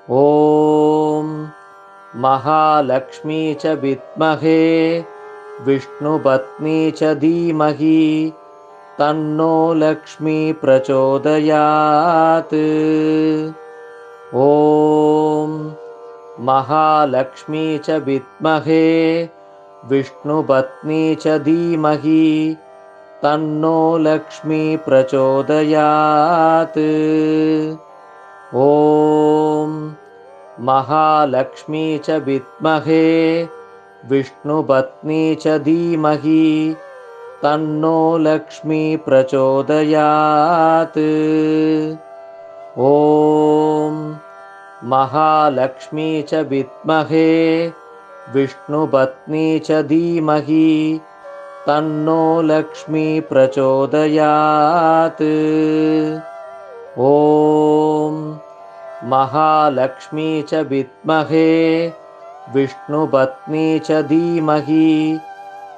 ॐ महालक्ष्मी च विद्महे विष्णुपत्नी च धीमहि तन्नो लक्ष्मी प्रचोदयात्। ॐ महालक्ष्मी च विद्महे विष्णुपत्नी च धीमहि तन्नो लक्ष्मी प्रचोदयात्। ॐ महालक्ष्मी च विद्महे विष्णुपत्नी च धीमहि तन्नो लक्ष्मी प्रचोदयात्। ॐ महालक्ष्मी च विद्महे विष्णुपत्नी च धीमहि तन्नो लक्ष्मी प्रचोदयात्। ॐ महालक्ष्मी च विद्महे विष्णुपत्नी च धीमहि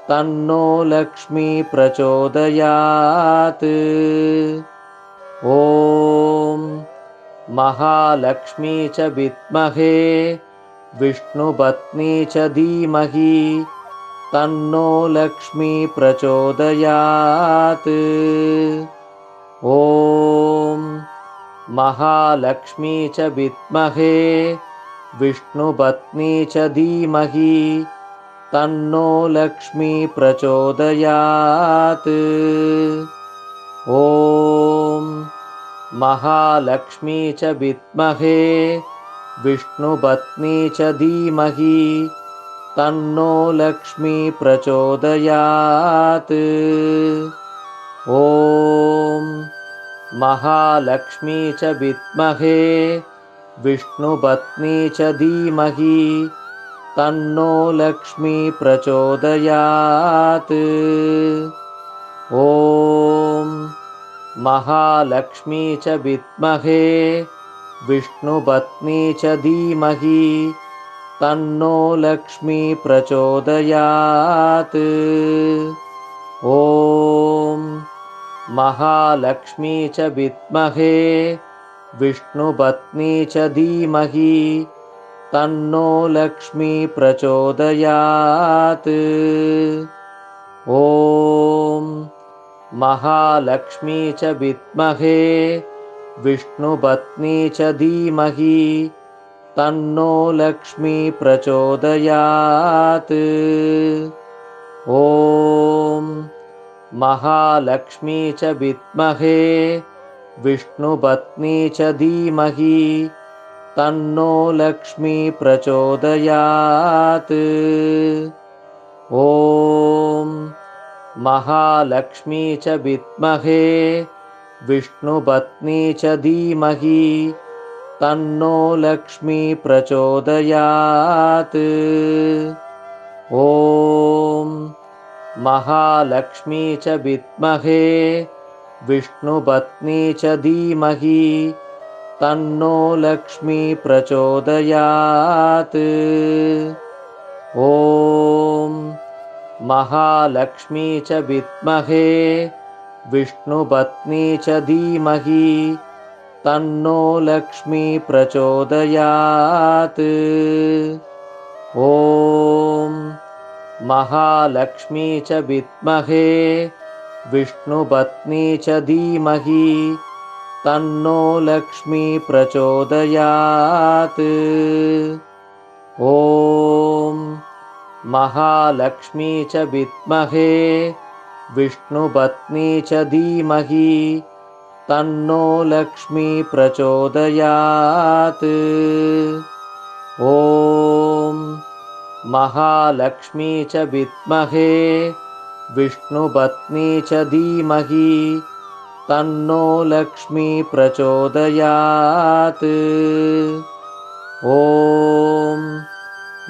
तन्नो लक्ष्मी प्रचोदयात्। ॐ महालक्ष्मी च विद्महे विष्णुपत्नी च धीमहि तन्नो लक्ष्मी प्रचोदयात्। ॐ महालक्ष्मी च विद्महे विष्णुपत्नी च धीमहि तन्नो लक्ष्मी प्रचोदयात्। ॐ महालक्ष्मी च विद्महे विष्णुपत्नी च धीमहि तन्नो लक्ष्मी प्रचोदयात्। ॐ महालक्ष्मी च विद्महे विष्णुपत्नी च धीमहि तन्नो लक्ष्मी प्रचोदयात्। ॐ महालक्ष्मी च विद्महे विष्णुपत्नी च धीमहि तन्नो लक्ष्मी प्रचोदयात्। ॐ महालक्ष्मी च विद्महे विष्णुपत्नी च धीमहि तन्नो लक्ष्मी प्रचोदयात्। ॐ महालक्ष्मी च विद्महे विष्णुपत्नी च धीमहि तन्नो लक्ष्मी प्रचोदयात्। ॐ महालक्ष्मी च विद्महे विष्णुपत्नी च धीमहि तन्नो लक्ष्मी प्रचोदयात्। ॐ महालक्ष्मी च विद्महे विष्णुपत्नी च धीमहि तन्नो लक्ष्मी प्रचोदयात्। ॐ महालक्ष्मी च विद्महे विष्णुपत्नी च धीमहि तन्नो लक्ष्मी प्रचोदयात्। ॐ महालक्ष्मी च विद्महे विष्णुपत्नी च धीमहि तन्नो लक्ष्मी प्रचोदयात्। ॐ महालक्ष्मी च विद्महे विष्णुपत्नी च धीमहि तन्नो लक्ष्मी प्रचोदयात्। ॐ महालक्ष्मी च विद्महे विष्णुपत्नी च धीमहि तन्नो लक्ष्मी प्रचोदयात्। ॐ महालक्ष्मी च विद्महे विष्णुपत्नी च धीमहि तन्नो लक्ष्मी प्रचोदयात्। ॐ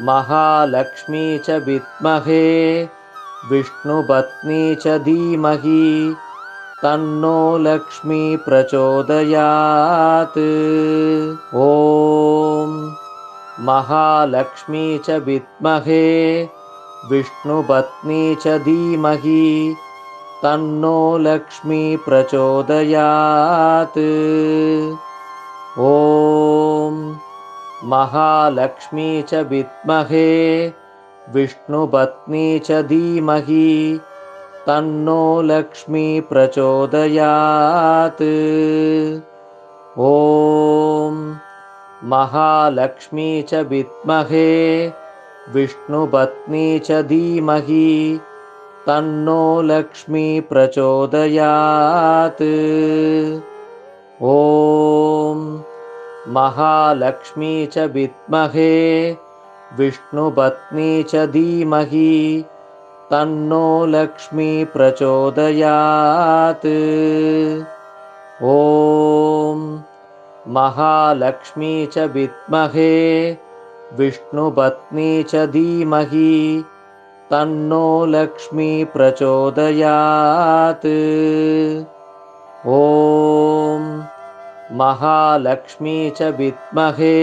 महालक्ष्मी च विद्महे विष्णुपत्नी च धीमहि तन्नो लक्ष्मी प्रचोदयात्। ॐ महालक्ष्मी च विद्महे विष्णुपत्नी च धीमहि तन्नो लक्ष्मी प्रचोदयात्। ॐ महालक्ष्मी च विद्महे विष्णुपत्नी च धीमहि तन्नो लक्ष्मी प्रचोदयात्। ॐ महालक्ष्मी च विद्महे विष्णुपत्नी च धीमहि तन्नो लक्ष्मी प्रचोदयात्। ॐ महालक्ष्मी च विद्महे विष्णुपत्नी च धीमहि तन्नो लक्ष्मी प्रचोदयात्। ॐ महालक्ष्मी च विद्महे विष्णुपत्नी च धीमहि तन्नो लक्ष्मी प्रचोदयात्। ॐ महालक्ष्मी च विद्महे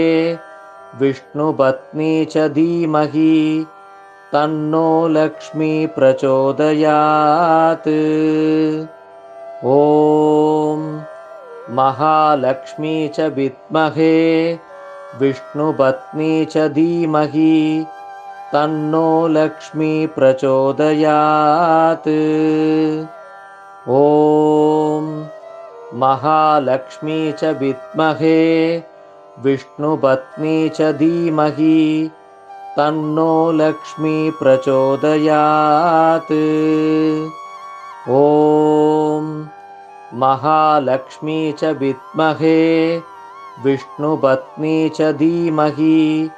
विष्णुपत्नी च धीमहि तन्नो लक्ष्मी प्रचोदयात्। ॐ महालक्ष्मी च विद्महे विष्णुपत्नी च धीमहि तन्नो लक्ष्मी प्रचोदयात्। ॐ महालक्ष्मी च विद्महे विष्णुपत्नी च धीमहि तन्नो लक्ष्मी प्रचोदयात्। ॐ महालक्ष्मी च विद्महे विष्णुपत्नी च धीमहि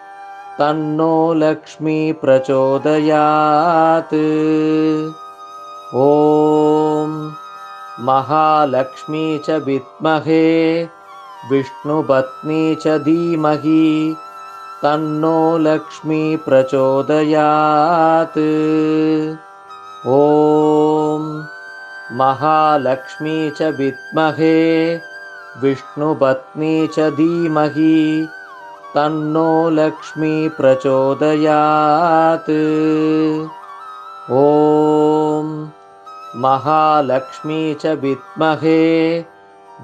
तन्नो लक्ष्मी प्रचोदयात्। ॐ महालक्ष्मी च विद्महे विष्णुपत्नी च धीमहि तन्नो लक्ष्मी प्रचोदयात्। ॐ महालक्ष्मी च विद्महे विष्णुपत्नी च धीमहि तन्नो लक्ष्मी प्रचोदयात्। ॐ महालक्ष्मी च विद्महे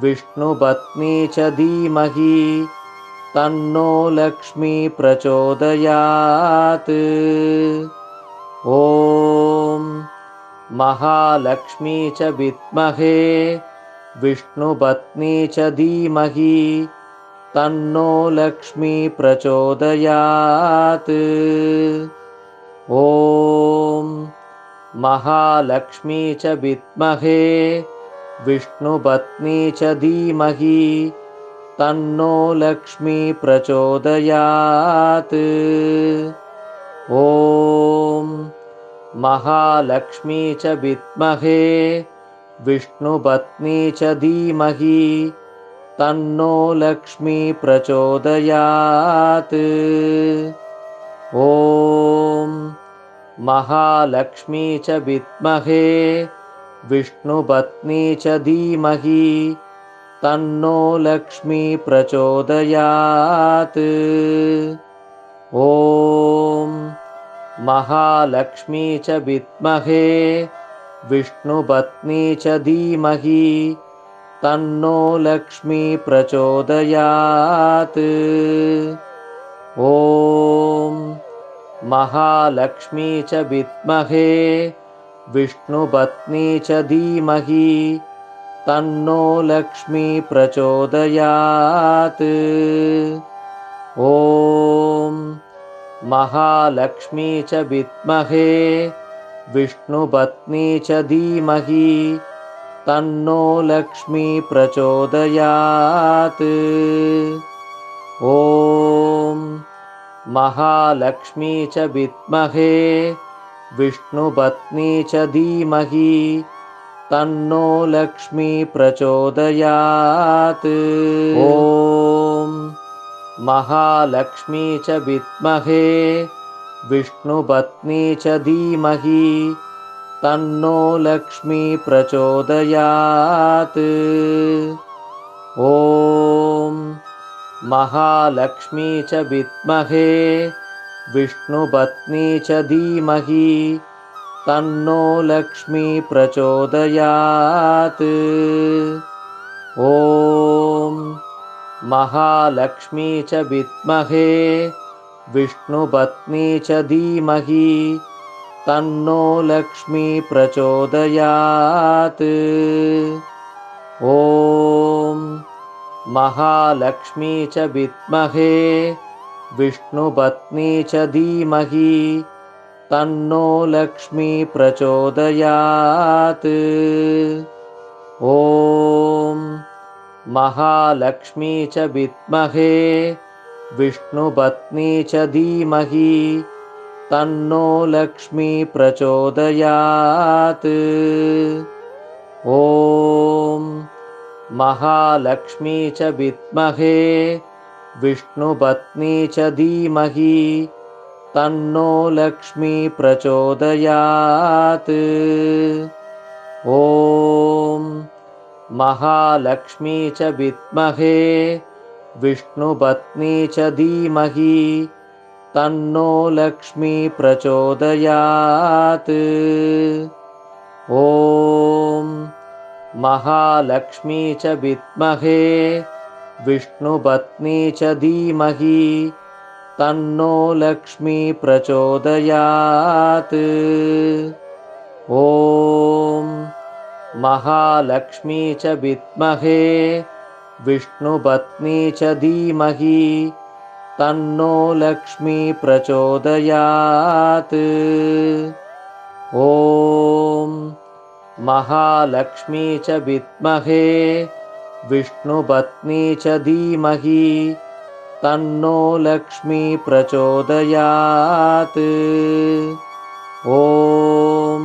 विष्णुपत्नी च धीमहि तन्नो लक्ष्मी प्रचोदयात्। ॐ महालक्ष्मी च विद्महे विष्णुपत्नी च धीमहि तन्नो लक्ष्मी प्रचोदयात्। ॐ महालक्ष्मी च विद्महे विष्णुपत्नी च धीमहि तन्नो लक्ष्मी प्रचोदयात्। ॐ महालक्ष्मी च विद्महे विष्णुपत्नी च धीमहि तन्नो लक्ष्मी प्रचोदयात्। ॐ महालक्ष्मी च विद्महे विष्णुपत्नी च धीमहि तन्नो लक्ष्मी प्रचोदयात्। ॐ महालक्ष्मी च विद्महे विष्णुपत्नी च धीमहि तन्नो लक्ष्मी प्रचोदयात्। ॐ महालक्ष्मी च विद्महे विष्णुपत्नी च धीमहि तन्नो लक्ष्मी प्रचोदयात्। ॐ महालक्ष्मी च विद्महे विष्णुपत्नी च धीमहि तन्नो लक्ष्मी प्रचोदयात्। ॐ महालक्ष्मी च विद्महे विष्णुपत्नी च धीमहि तन्नो लक्ष्मी प्रचोदयात्। ॐ महालक्ष्मी च विद्महे विष्णुपत्नी च धीमहि तन्नो लक्ष्मी प्रचोदयात्। ॐ महालक्ष्मी च विद्महे विष्णुपत्नी च धीमहि तन्नो लक्ष्मी प्रचोदयात्। ॐ महालक्ष्मी च विद्महे विष्णुपत्नी च धीमहि तन्नो लक्ष्मी प्रचोदयात्। ॐ महालक्ष्मी च विद्महे विष्णुपत्नी च धीमहि तन्नो लक्ष्मी प्रचोदयात्। ॐ महालक्ष्मी च विद्महे विष्णुपत्नी च धीमहि तन्नो लक्ष्मी प्रचोदयात्। ॐ महालक्ष्मी च विद्महे विष्णुपत्नी च धीमहि तन्नो लक्ष्मी प्रचोदयात्। ॐ महालक्ष्मी च विद्महे विष्णुपत्नी च धीमहि तन्नो लक्ष्मी प्रचोदयात्। ॐ महालक्ष्मी च विद्महे विष्णुपत्नी च धीमहि तन्नो लक्ष्मी प्रचोदयात्। ॐ महालक्ष्मी च विद्महे विष्णुपत्नी च धीमहि तन्नो लक्ष्मी प्रचोदयात्। ॐ महालक्ष्मी च विद्महे विष्णुपत्नी च धीमहि तन्नो लक्ष्मी प्रचोदयात्। ॐ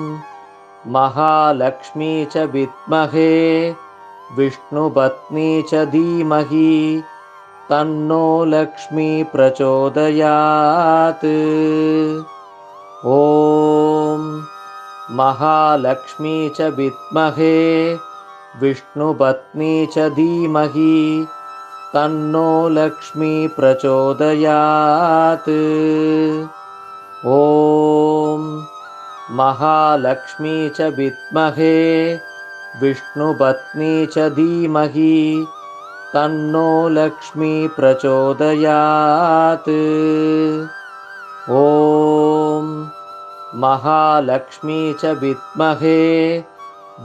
महालक्ष्मी च विद्महे विष्णुपत्नी च धीमहि तन्नो लक्ष्मी प्रचोदयात्। ॐ महालक्ष्मी च विद्महे विष्णुपत्नी च धीमहि तन्नो लक्ष्मी प्रचोदयात्। ॐ महालक्ष्मी च विद्महे विष्णुपत्नी च धीमहि तन्नो लक्ष्मी प्रचोदयात्। ॐ महालक्ष्मी च विद्महे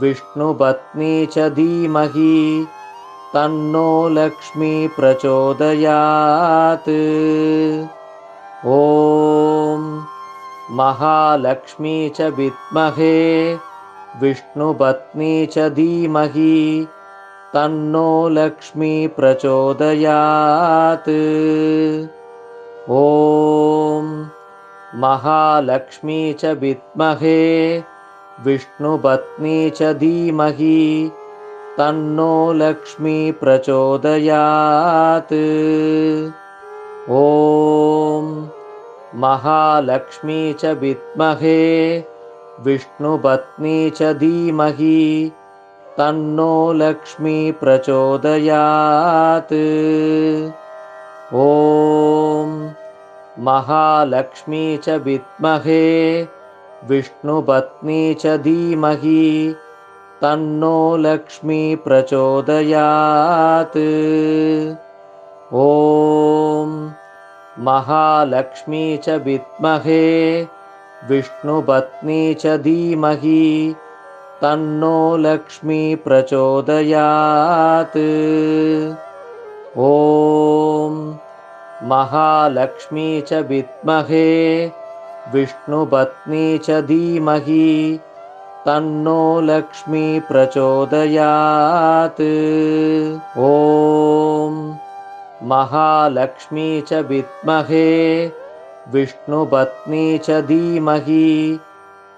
विष्णुपत्नी च धीमहि तन्नो लक्ष्मी प्रचोदयात्। ॐ महालक्ष्मी च विद्महे विष्णुपत्नी च धीमहि तन्नो लक्ष्मी प्रचोदयात्। ॐ महालक्ष्मी च विद्महे विष्णुपत्नी च धीमहि तन्नो लक्ष्मी प्रचोदयात्। ॐ महालक्ष्मी च विद्महे विष्णुपत्नी च धीमहि तन्नो लक्ष्मी प्रचोदयात्। ॐ महालक्ष्मी च विद्महे विष्णुपत्नी च धीमहि तन्नो लक्ष्मी प्रचोदयात्। ॐ महालक्ष्मी च विद्महे विष्णुपत्नी च धीमहि तन्नो लक्ष्मी प्रचोदयात्। ॐ महालक्ष्मी च विद्महे विष्णुपत्नी च धीमहि तन्नो लक्ष्मी प्रचोदयात्। ॐ महालक्ष्मी च विद्महे विष्णुपत्नी च धीमहि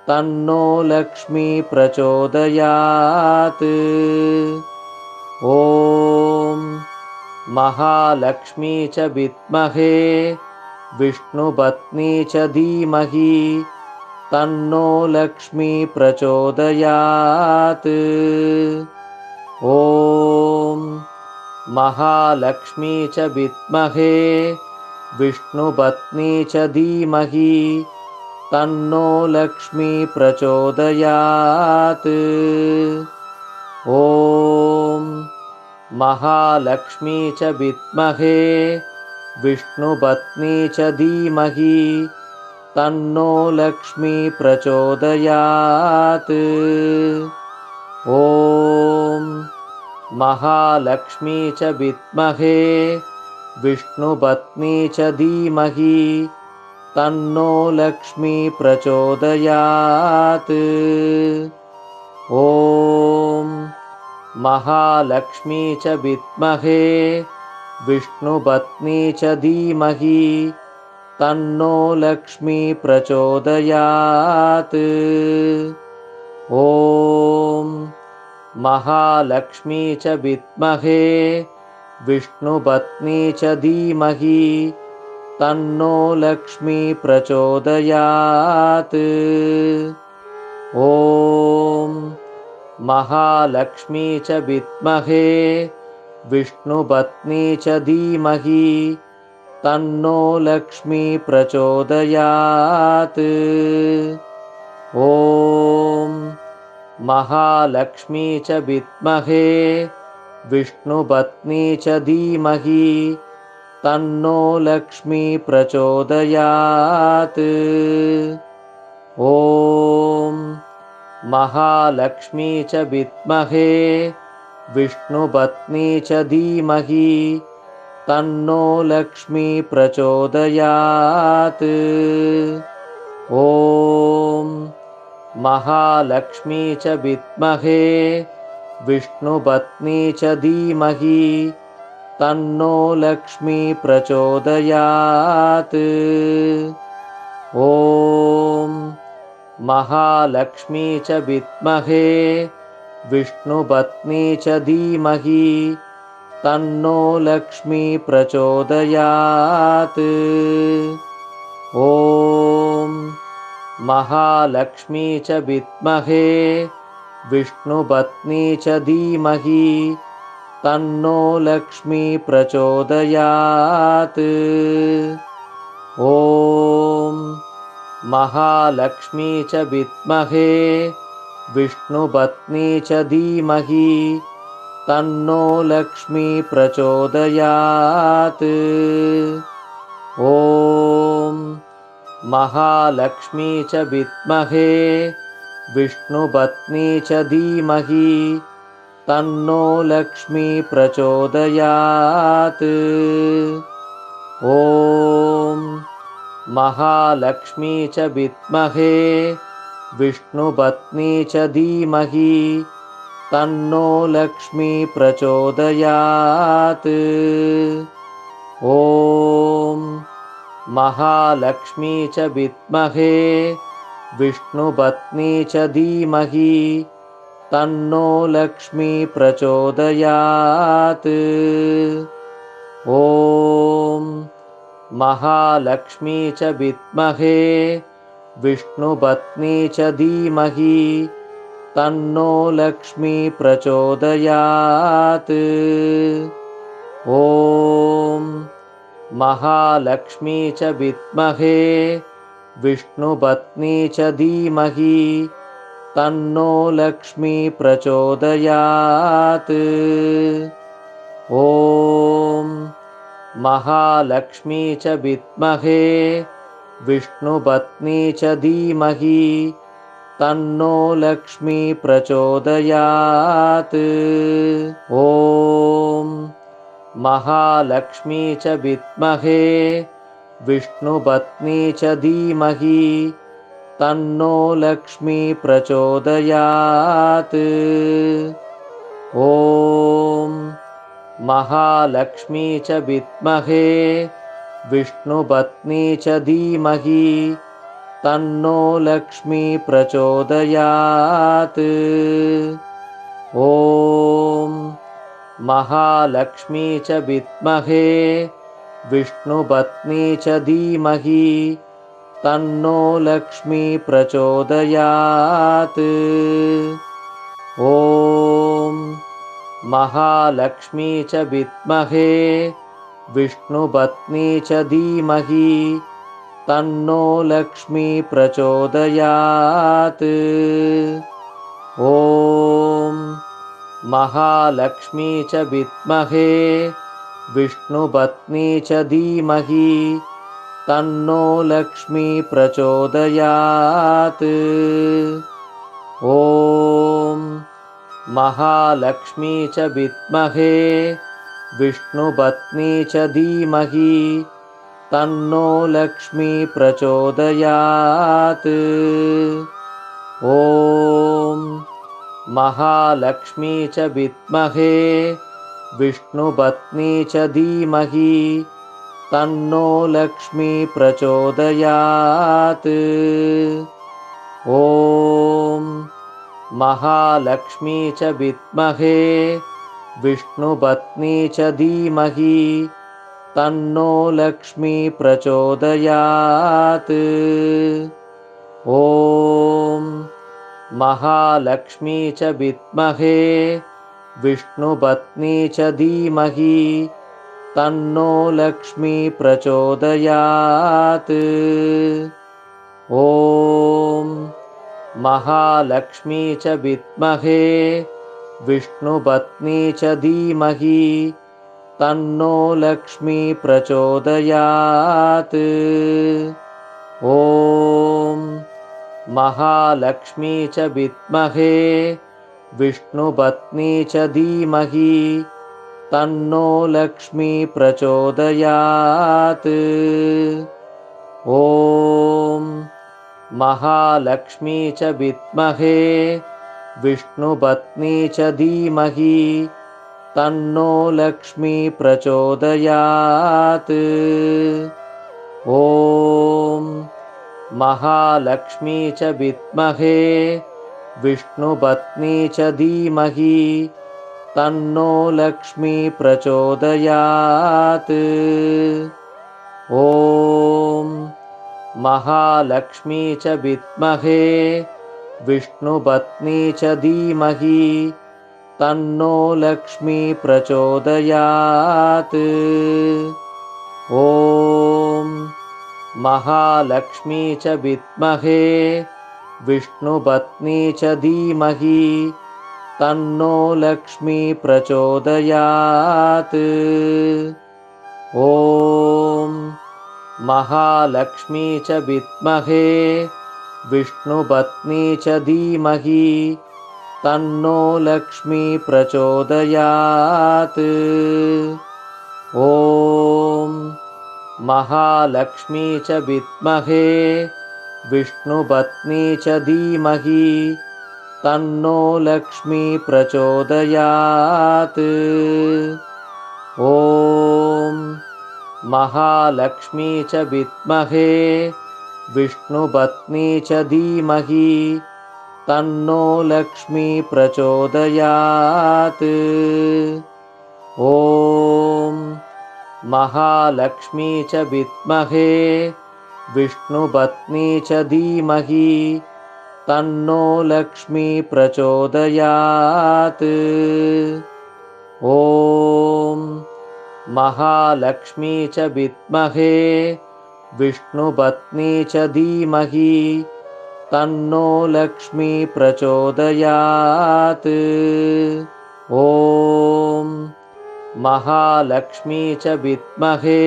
तन्नो लक्ष्मी प्रचोदयात्। ॐ महालक्ष्मी च विद्महे विष्णुपत्नी च धीमहि तन्नो लक्ष्मी प्रचोदयात्। ॐ महालक्ष्मी च विद्महे विष्णुपत्नी च धीमहि तन्नो लक्ष्मी प्रचोदयात्। ॐ महालक्ष्मी च विद्महे विष्णुपत्नी च धीमहि तन्नो लक्ष्मी प्रचोदयात्। ॐ महालक्ष्मी च विद्महे विष्णुपत्नी च धीमहि तन्नो लक्ष्मी प्रचोदयात्। ॐ महालक्ष्मी च विद्महे विष्णुपत्नी च धीमहि तन्नो लक्ष्मी प्रचोदयात्। ॐ महालक्ष्मी च विद्महे विष्णुपत्नी च धीमहि तन्नो लक्ष्मी प्रचोदयात्। ॐ महालक्ष्मी च विद्महे विष्णुपत्नी च धीमहि तन्नो लक्ष्मी प्रचोदयात्। ॐ महालक्ष्मी च विद्महे विष्णुपत्नी च धीमहि तन्नो लक्ष्मी प्रचोदयात्। ॐ महालक्ष्मी च विद्महे विष्णुपत्नी च धीमहि तन्नो लक्ष्मी प्रचोदयात्। ॐ महालक्ष्मी च विद्महे विष्णुपत्नी च धीमहि तन्नो लक्ष्मी प्रचोदयात्। ॐ महालक्ष्मी च विद्महे विष्णुपत्नी च धीमहि तन्नो लक्ष्मी प्रचोदयात्। ॐ महालक्ष्मी च विद्महे विष्णुपत्नी च धीमहि तन्नो लक्ष्मी प्रचोदयात्। ॐ महालक्ष्मी च विद्महे विष्णुपत्नी च धीमहि तन्नो लक्ष्मी प्रचोदयात्। ॐ महालक्ष्मी च विद्महे विष्णुपत्नी च धीमहि तन्नो लक्ष्मी प्रचोदयात्। ॐ महालक्ष्मी च विद्महे विष्णुपत्नी च धीमहि तन्नो लक्ष्मी प्रचोदयात्। ॐ महालक्ष्मी च विद्महे विष्णुपत्नी च धीमहि तन्नो लक्ष्मी प्रचोदयात्। ॐ महालक्ष्मी च विद्महे विष्णुपत्नी च धीमहि तन्नो लक्ष्मी प्रचोदयात्। ॐ महालक्ष्मी च विद्महे विष्णुपत्नी च धीमहि तन्नो लक्ष्मी प्रचोदयात्। ॐ महालक्ष्मी च विद्महे विष्णुपत्नी च धीमहि तन्नो लक्ष्मी प्रचोदयात्। ॐ महालक्ष्मी च विद्महे विष्णुपत्नी च धीमहि तन्नो लक्ष्मी प्रचोदयात्। ॐ महालक्ष्मी च विद्महे विष्णुपत्नी च धीमहि तन्नो लक्ष्मी प्रचोदयात्। ॐ महालक्ष्मी च विद्महे विष्णुपत्नी च धीमहि तन्नो लक्ष्मी प्रचोदयात्। ॐ महालक्ष्मी च विद्महे विष्णुपत्नी च धीमहि तन्नो लक्ष्मी प्रचोदयात्। ॐ महालक्ष्मी च विद्महे विष्णुपत्नी च धीमहि तन्नो लक्ष्मी प्रचोदयात्। ॐ महालक्ष्मी च विद्महे विष्णुपत्नी च धीमहि तन्नो लक्ष्मी प्रचोदयात्। ॐ महालक्ष्मी च विद्महे विष्णुपत्नी च धीमहि तन्नो लक्ष्मी प्रचोदयात्। ॐ महालक्ष्मी च विद्महे विष्णुपत्नी च धीमहि तन्नो लक्ष्मी प्रचोदयात्। ॐ महालक्ष्मी च विद्महे विष्णुपत्नी च धीमहि तन्नो लक्ष्मी प्रचोदयात्। ॐ महालक्ष्मी च विद्महे विष्णुपत्नी च धीमहि तन्नो लक्ष्मी प्रचोदयात्। ॐ महालक्ष्मी च विद्महे विष्णुपत्नी च धीमहि तन्नो लक्ष्मी प्रचोदयात्। ॐ महालक्ष्मी च विद्महे विष्णुपत्नी च धीमहि तन्नो लक्ष्मी प्रचोदयात्। ॐ महालक्ष्मी च विद्महे विष्णुपत्नी च धीमहि तन्नो लक्ष्मी प्रचोदयात्। ॐ महालक्ष्मी च विद्महे विष्णुपत्नी च धीमहि तन्नो लक्ष्मी प्रचोदयात्। ॐ महालक्ष्मी च विद्महे विष्णुपत्नी च धीमहि तन्नो लक्ष्मी प्रचोदयात्। ॐ महालक्ष्मी च विद्महे विष्णुपत्नी च धीमहि तन्नो लक्ष्मी प्रचोदयात्। ॐ महालक्ष्मी च विद्महे विष्णुपत्नी च धीमहि तन्नो लक्ष्मी प्रचोदयात्। ॐ महालक्ष्मी च विद्महे विष्णुपत्नी च धीमहि तन्नो लक्ष्मी प्रचोदयात्। ॐ महालक्ष्मी च विद्महे विष्णुपत्नी च धीमहि तन्नो लक्ष्मी प्रचोदयात्। ॐ महालक्ष्मी च विद्महे विष्णुपत्नी च धीमहि तन्नो लक्ष्मी प्रचोदयात्। ॐ महालक्ष्मी च विद्महे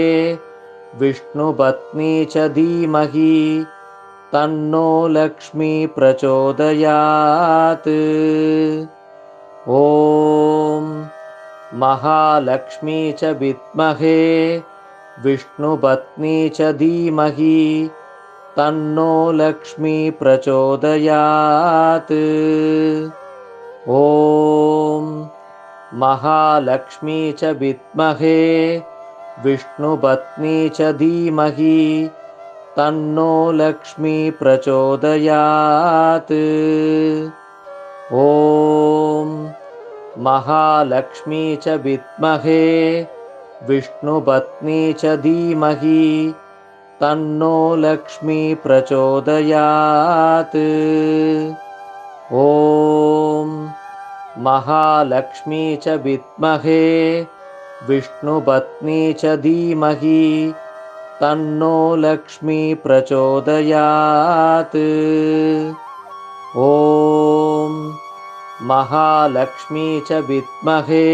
विष्णुपत्नी च धीमहि तन्नो लक्ष्मी प्रचोदयात्। ॐ महालक्ष्मी च विद्महे विष्णुपत्नी च धीमहि तन्नो लक्ष्मी प्रचोदयात्। ॐ महालक्ष्मी च विद्महे विष्णुपत्नी च धीमहि तन्नो लक्ष्मी प्रचोदयात्। ॐ महालक्ष्मी च विद्महे विष्णुपत्नी च धीमहि तन्नो लक्ष्मी प्रचोदयात्। ॐ महालक्ष्मी च विद्महे विष्णुपत्नी च धीमहि तन्नो लक्ष्मी प्रचोदयात्। ॐ महालक्ष्मी च विद्महे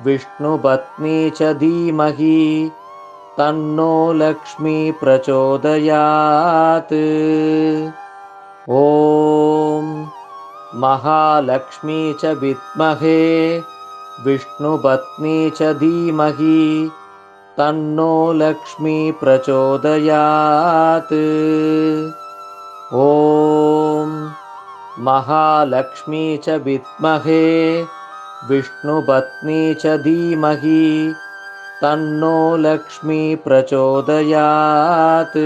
विष्णुपत्नी च धीमहि तन्नो लक्ष्मी प्रचोदयात्। ॐ महालक्ष्मी च विद्महे विष्णुपत्नी च धीमहि तन्नो लक्ष्मी प्रचोदयात्। ॐ महालक्ष्मी च विद्महे विष्णुपत्नी च धीमहि तन्नो लक्ष्मी प्रचोदयात्।